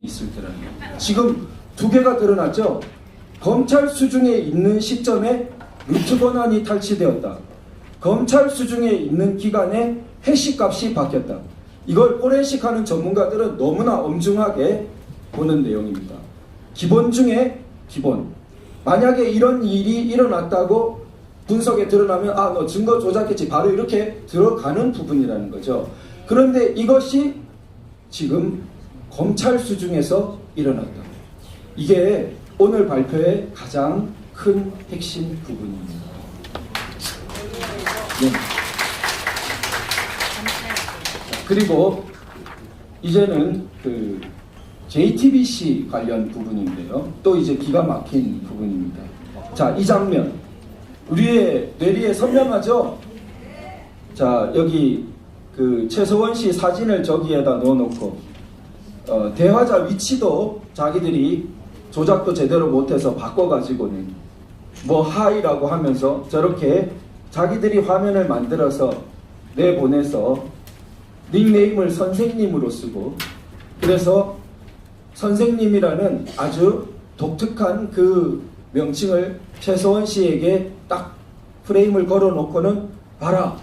있을 때라는 거예요. 지금 두 개가 드러났죠. 검찰 수중에 있는 시점에 루트 권한이 탈취되었다. 검찰 수중에 있는 기간에 해시값이 바뀌었다. 이걸 포렌식하는 전문가들은 너무나 엄중하게 보는 내용입니다. 기본 중에 기본. 만약에 이런 일이 일어났다고 분석에 드러나면 아, 너 증거 조작했지. 바로 이렇게 들어가는 부분이라는 거죠. 그런데 이것이 지금 검찰 수중에서 일어났다. 이게 오늘 발표의 가장 큰 핵심 부분입니다. 네. 그리고 이제는 그 JTBC 관련 부분인데요. 또 이제 기가 막힌 부분입니다. 자, 이 장면. 우리의 뇌리에 선명하죠? 자, 여기 그 최서원 씨 사진을 저기에다 넣어놓고 대화자 위치도 자기들이 조작도 제대로 못해서 바꿔가지고는 뭐 하이라고 하면서 저렇게 자기들이 화면을 만들어서 내보내서 닉네임을 선생님으로 쓰고, 그래서 선생님이라는 아주 독특한 그 명칭을 최서원 씨에게 딱 프레임을 걸어놓고는 봐라,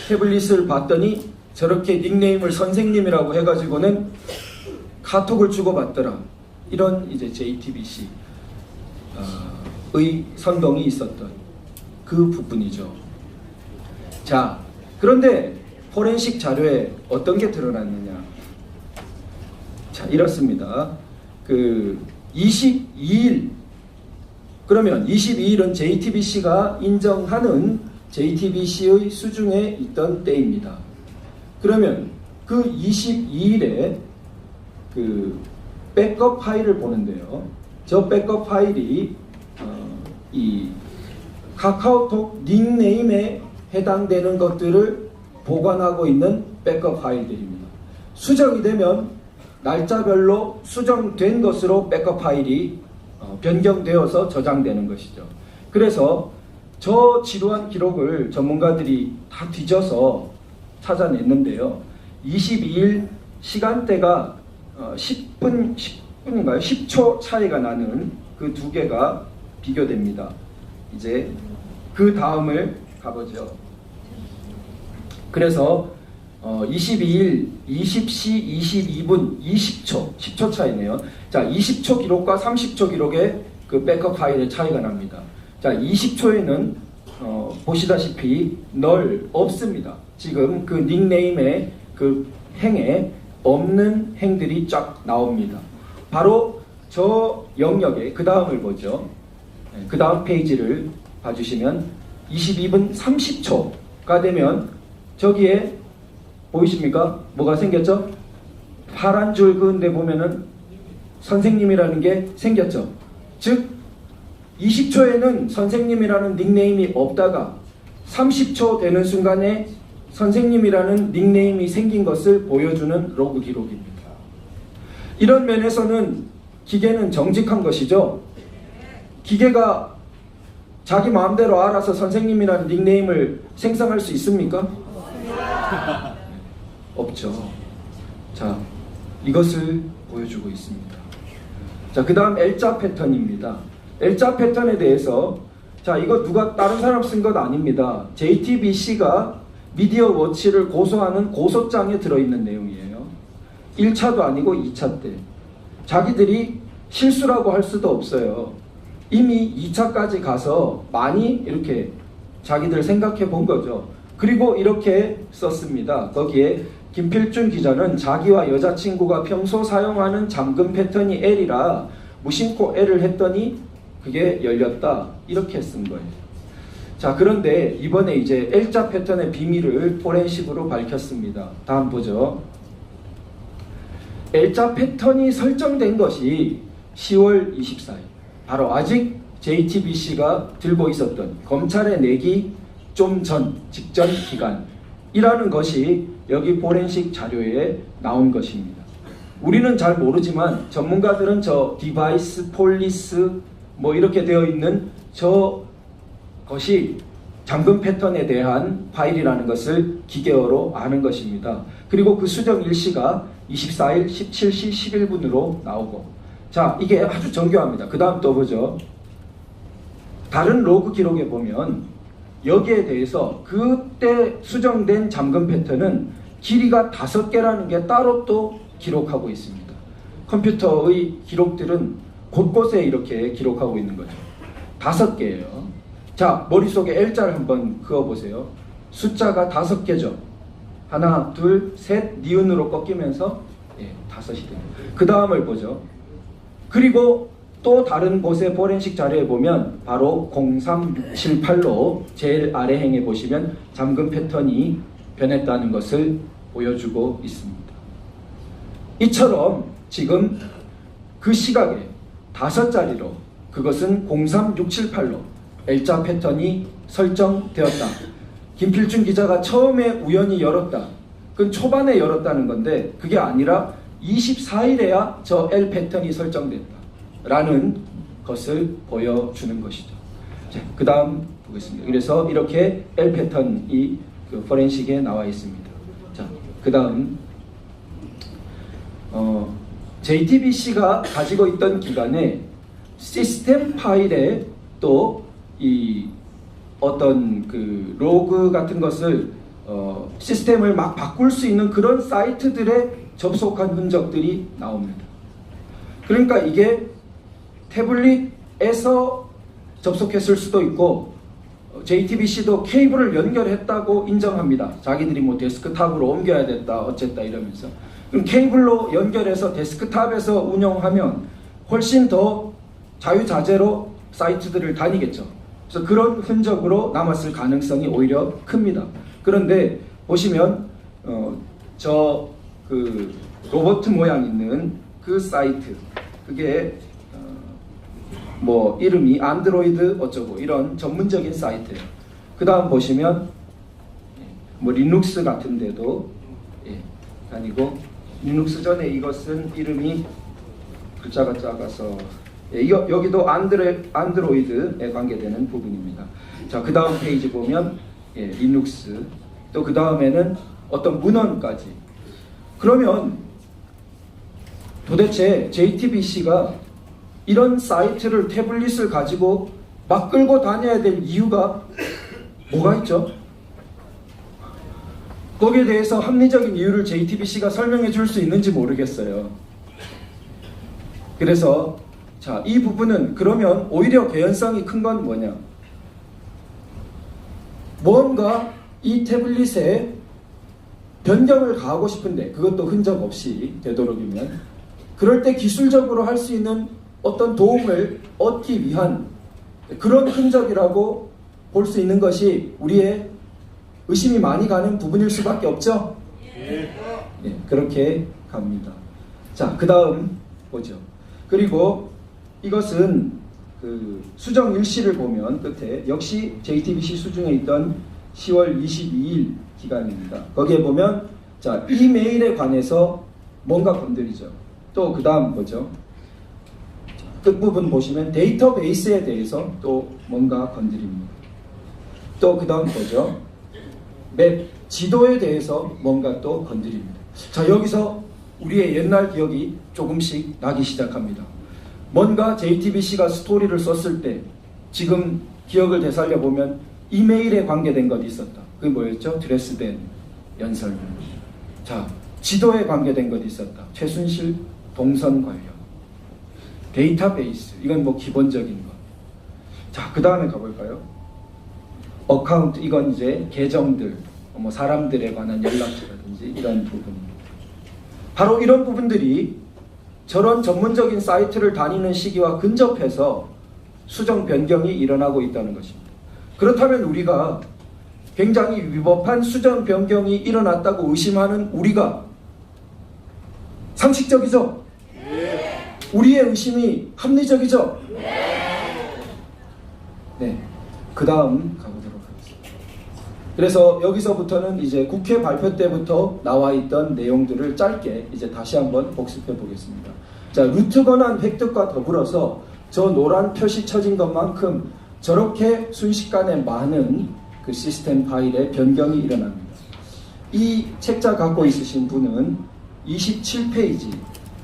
태블릿을 봤더니 저렇게 닉네임을 선생님이라고 해가지고는 카톡을 주고받더라. 이런 이제 JTBC 의 선동이 있었던 그 부분이죠. 자, 그런데 포렌식 자료에 어떤 게 드러났느냐? 자, 이렇습니다. 그 22일, 그러면 22일은 JTBC가 인정하는 JTBC의 수중에 있던 때입니다. 그러면 그 22일에 그 백업 파일을 보는데요. 저 백업 파일이 이 카카오톡 닉네임에 해당되는 것들을 보관하고 있는 백업 파일들입니다. 수정이 되면 날짜별로 수정된 것으로 백업 파일이 변경되어서 저장되는 것이죠. 그래서 저 지루한 기록을 전문가들이 다 뒤져서 찾아냈는데요. 22일 시간대가 10분인가요? 10초 차이가 나는 그 두 개가 비교됩니다. 이제 그 다음을 가보죠. 그래서 22일 20시 22분 20초, 10초 차이네요. 자, 20초 기록과 30초 기록의 그 백업 파일의 차이가 납니다. 자, 20초에는 보시다시피 널 없습니다. 지금 그 닉네임의 그 행에 없는 행들이 쫙 나옵니다. 바로 저 영역에 그 다음을 보죠. 그 다음 페이지를 봐주시면 22분 30초가 되면 저기에 보이십니까? 뭐가 생겼죠? 파란 줄 그은데 보면은 선생님이라는 게 생겼죠. 즉 20초에는 선생님이라는 닉네임이 없다가 30초 되는 순간에 선생님이라는 닉네임이 생긴 것을 보여주는 로그 기록입니다. 이런 면에서는 기계는 정직한 것이죠. 기계가 자기 마음대로 알아서 선생님이라는 닉네임을 생성할 수 있습니까? 없죠. 자, 이것을 보여주고 있습니다. 자, 그 다음 L자 패턴입니다. L자 패턴에 대해서, 자, 이거 누가 다른 사람 쓴 것 아닙니다. JTBC가 미디어 워치를 고소하는 고소장에 들어있는 내용이에요. 1차도 아니고 2차 때. 자기들이 실수라고 할 수도 없어요. 이미 2차까지 가서 많이 이렇게 자기들 생각해 본 거죠. 그리고 이렇게 썼습니다. 거기에 김필준 기자는 자기와 여자친구가 평소 사용하는 잠금 패턴이 L이라 무심코 L을 했더니 그게 열렸다. 이렇게 쓴 거예요. 자, 그런데 이번에 이제 L자 패턴의 비밀을 포렌식으로 밝혔습니다. 다음 보죠. L자 패턴이 설정된 것이 10월 24일. 바로 아직 JTBC가 들고 있었던 검찰에 내기 좀 전, 직전 기간이라는 것이 여기 포렌식 자료에 나온 것입니다. 우리는 잘 모르지만 전문가들은 저 디바이스 폴리스 뭐 이렇게 되어 있는 저 것이 잠금 패턴에 대한 파일이라는 것을 기계어로 아는 것입니다. 그리고 그 수정 일시가 24일 17시 11분으로 나오고, 자, 이게 아주 정교합니다. 그 다음 또 보죠. 다른 로그 기록에 보면 여기에 대해서 그때 수정된 잠금 패턴은 길이가 5개라는 게 따로 또 기록하고 있습니다. 컴퓨터의 기록들은 곳곳에 이렇게 기록하고 있는 거죠. 5개예요. 자, 머릿속에 L자를 한번 그어보세요. 숫자가 5개죠. 하나, 둘, 셋, 니은으로 꺾이면서 5이 됩니다. 그 다음을 보죠. 그리고 또 다른 곳의 포렌식 자료에 보면 바로 03678로 제일 아래 행에 보시면 잠금 패턴이 변했다는 것을 보여주고 있습니다. 이처럼 지금 그 시각에 5자리로, 그것은 03678로 L자 패턴이 설정되었다. 김필준 기자가 처음에 우연히 열었다. 그건 초반에 열었다는 건데 그게 아니라 24일에야 저 L 패턴이 설정됐다 라는 것을 보여주는 것이죠. 그 다음 보겠습니다. 그래서 이렇게 L 패턴이 그 포렌식에 나와 있습니다. 자, 그 다음 JTBC가 가지고 있던 기간에 시스템 파일에 또 이 어떤 그 로그 같은 것을 시스템을 막 바꿀 수 있는 그런 사이트들에 접속한 흔적들이 나옵니다. 그러니까 이게 태블릿에서 접속했을 수도 있고 JTBC도 케이블을 연결했다고 인정합니다. 자기들이 뭐 데스크탑으로 옮겨야 됐다 어쨌다 이러면서. 그럼 케이블로 연결해서 데스크탑에서 운영하면 훨씬 더 자유자재로 사이트들을 다니겠죠. 그래서 그런 흔적으로 남았을 가능성이 오히려 큽니다. 그런데 보시면 저 그 로봇 모양 있는 그 사이트, 그게 뭐 이름이 안드로이드 어쩌고 이런 전문적인 사이트예요. 그 다음 보시면 뭐 리눅스 같은 데도 다니고, 리눅스 전에 이것은 이름이 글자가 작아서 여기도 안드로이드에 관계되는 부분입니다. 자, 그 다음 페이지 보면 리눅스, 또 그 다음에는 어떤 문헌까지. 그러면 도대체 JTBC가 이런 사이트를, 태블릿을 가지고 막 끌고 다녀야 될 이유가 뭐가 있죠? 거기에 대해서 합리적인 이유를 JTBC가 설명해 줄 수 있는지 모르겠어요. 그래서 자, 이 부분은 그러면 오히려 개연성이 큰 건 뭐냐? 뭔가 이 태블릿에 변경을 가하고 싶은데 그것도 흔적 없이 되도록이면, 그럴 때 기술적으로 할 수 있는 어떤 도움을 얻기 위한 그런 흔적이라고 볼 수 있는 것이 우리의 의심이 많이 가는 부분일 수밖에 없죠? 네, 그렇게 갑니다. 자, 그 다음 보죠. 그리고 이것은 그 수정 일시를 보면 끝에 역시 JTBC 수중에 있던 10월 22일 기간입니다. 거기에 보면 자, 이메일에 관해서 뭔가 건드리죠. 또 그 다음 보죠. 끝부분 보시면 데이터베이스에 대해서 또 뭔가 건드립니다. 또 그 다음 보죠. 맵, 지도에 대해서 뭔가 또 건드립니다. 자, 여기서 우리의 옛날 기억이 조금씩 나기 시작합니다. 뭔가 JTBC가 스토리를 썼을 때 지금 기억을 되살려 보면 이메일에 관계된 것이 있었다. 그게 뭐였죠? 드레스덴 연설문. 자, 지도에 관계된 것이 있었다. 최순실 동선 관련. 데이터베이스, 이건 뭐 기본적인 것. 자, 그 다음에 가볼까요? 어카운트, 이건 이제 계정들, 뭐 사람들에 관한 연락처라든지 이런 부분입니다. 바로 이런 부분들이 저런 전문적인 사이트를 다니는 시기와 근접해서 수정 변경이 일어나고 있다는 것입니다. 그렇다면 우리가 굉장히 위법한 수정 변경이 일어났다고 의심하는 우리가 상식적이죠? 네. 우리의 의심이 합리적이죠? 네. 그 다음 가보도록 하겠습니다. 그래서 여기서부터는 이제 국회 발표 때부터 나와 있던 내용들을 짧게 이제 다시 한번 복습해 보겠습니다. 자, 루트 권한 획득과 더불어서 저 노란 표시 쳐진 것만큼 저렇게 순식간에 많은 그 시스템 파일의 변경이 일어납니다. 이 책자 갖고 있으신 분은 27페이지,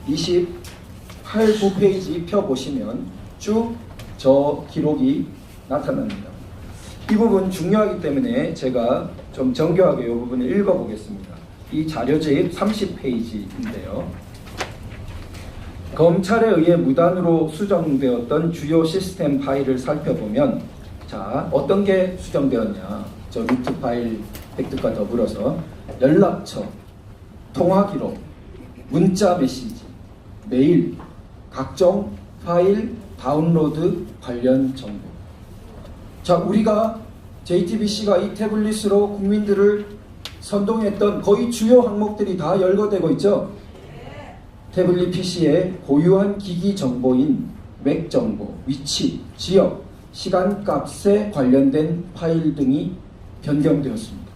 28, 9페이지 펴보시면 쭉 저 기록이 나타납니다. 이 부분 중요하기 때문에 제가 좀 정교하게 이 부분을 읽어보겠습니다. 이 자료집 30페이지인데요. 검찰에 의해 무단으로 수정되었던 주요 시스템 파일을 살펴보면, 자, 어떤 게 수정되었냐? 저 루트 파일 획득과 더불어서 연락처, 통화 기록, 문자 메시지, 메일, 각종 파일 다운로드 관련 정보. 자, 우리가 JTBC가 이 태블릿으로 국민들을 선동했던 거의 주요 항목들이 다 열거되고 있죠. 태블릿 PC의 고유한 기기 정보인 맥 정보, 위치, 지역, 시간값에 관련된 파일 등이 변경되었습니다.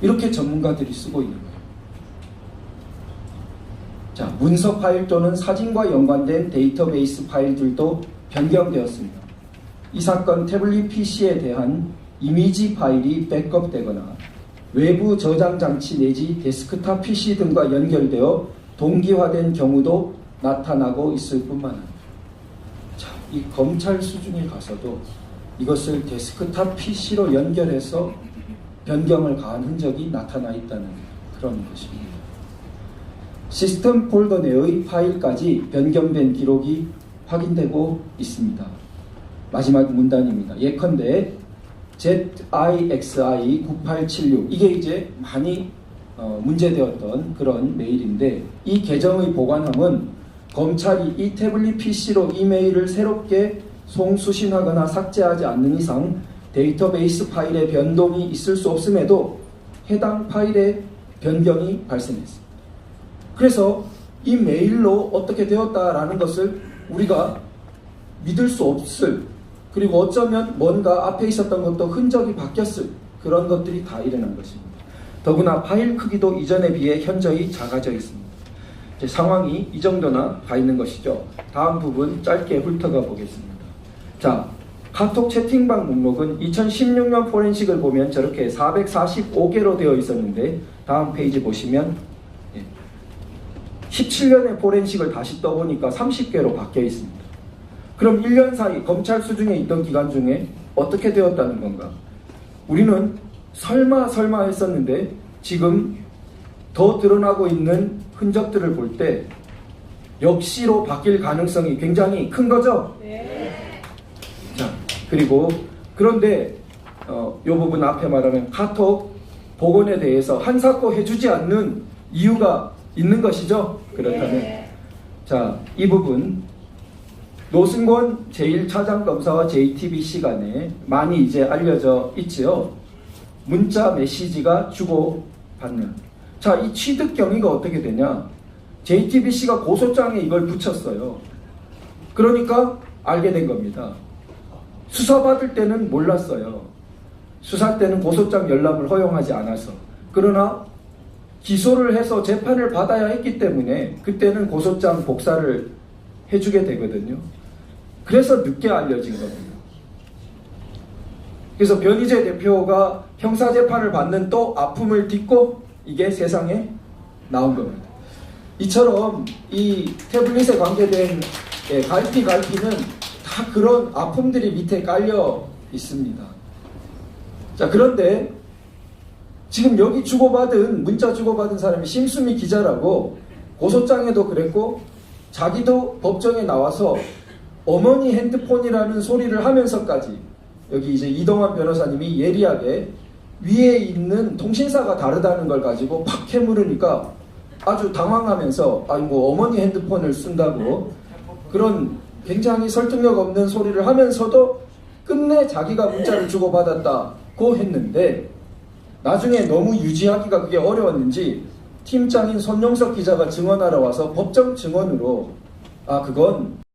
이렇게 전문가들이 쓰고 있는 거예요. 자, 문서 파일 또는 사진과 연관된 데이터베이스 파일들도 변경되었습니다. 이 사건 태블릿 PC에 대한 이미지 파일이 백업되거나 외부 저장 장치 내지 데스크탑 PC 등과 연결되어 동기화된 경우도 나타나고 있을 뿐만 아니라, 자, 이 검찰 수준에 가서도 이것을 데스크탑 PC로 연결해서 변경을 가한 흔적이 나타나 있다는 그런 것입니다. 시스템 폴더 내의 파일까지 변경된 기록이 확인되고 있습니다. 마지막 문단입니다. 예컨대 ZIXI9876, 이게 이제 많이 문제되었던 그런 메일인데, 이 계정의 보관함은 검찰이 이 태블릿 PC로 이메일을 새롭게 송수신하거나 삭제하지 않는 이상 데이터베이스 파일의 변동이 있을 수 없음에도 해당 파일의 변경이 발생했습니다. 그래서 이 메일로 어떻게 되었다라는 것을 우리가 믿을 수 없을, 그리고 어쩌면 뭔가 앞에 있었던 것도 흔적이 바뀌었을 그런 것들이 다 일어난 것입니다. 더구나 파일 크기도 이전에 비해 현저히 작아져 있습니다. 이제 상황이 이 정도나 가 있는 것이죠. 다음 부분 짧게 훑어가 보겠습니다. 자, 카톡 채팅방 목록은 2016년 포렌식을 보면 저렇게 445개로 되어 있었는데, 다음 페이지 보시면 17년의 포렌식을 다시 떠보니까 30개로 바뀌어 있습니다. 그럼 1년 사이 검찰 수중에 있던 기간 중에 어떻게 되었다는 건가? 우리는 설마 했었는데 지금 더 드러나고 있는 흔적들을 볼 때 역시로 바뀔 가능성이 굉장히 큰 거죠? 네. 자, 그리고 그런데 이 부분 앞에 말하면 카톡 복원에 대해서 한사코 해주지 않는 이유가 있는 것이죠? 그렇다면 네. 자, 이 부분 노승권 제1차장검사와 JTBC 간에 많이 이제 알려져 있지요. 문자 메시지가 주고받는. 자, 이 취득 경위가 어떻게 되냐? JTBC가 고소장에 이걸 붙였어요. 그러니까 알게 된 겁니다. 수사받을 때는 몰랐어요. 수사 때는 고소장 열람을 허용하지 않아서. 그러나 기소를 해서 재판을 받아야 했기 때문에 그때는 고소장 복사를 해주게 되거든요. 그래서 늦게 알려진 겁니다. 그래서 변희재 대표가 형사재판을 받는 또 아픔을 딛고 이게 세상에 나온 겁니다. 이처럼 이 태블릿에 관계된 갈피는 다 그런 아픔들이 밑에 깔려 있습니다. 자, 그런데 지금 여기 문자 주고받은 사람이 심수미 기자라고, 고소장에도 그랬고 자기도 법정에 나와서 어머니 핸드폰이라는 소리를 하면서까지, 여기 이제 이동환 변호사님이 예리하게 위에 있는 통신사가 다르다는 걸 가지고 팍 해물으니까 아주 당황하면서 아이고 어머니 핸드폰을 쓴다고 그런 굉장히 설득력 없는 소리를 하면서도 끝내 자기가 문자를 주고받았다고 했는데, 나중에 너무 유지하기가 그게 어려웠는지 팀장인 손용석 기자가 증언하러 와서 법정 증언으로 그건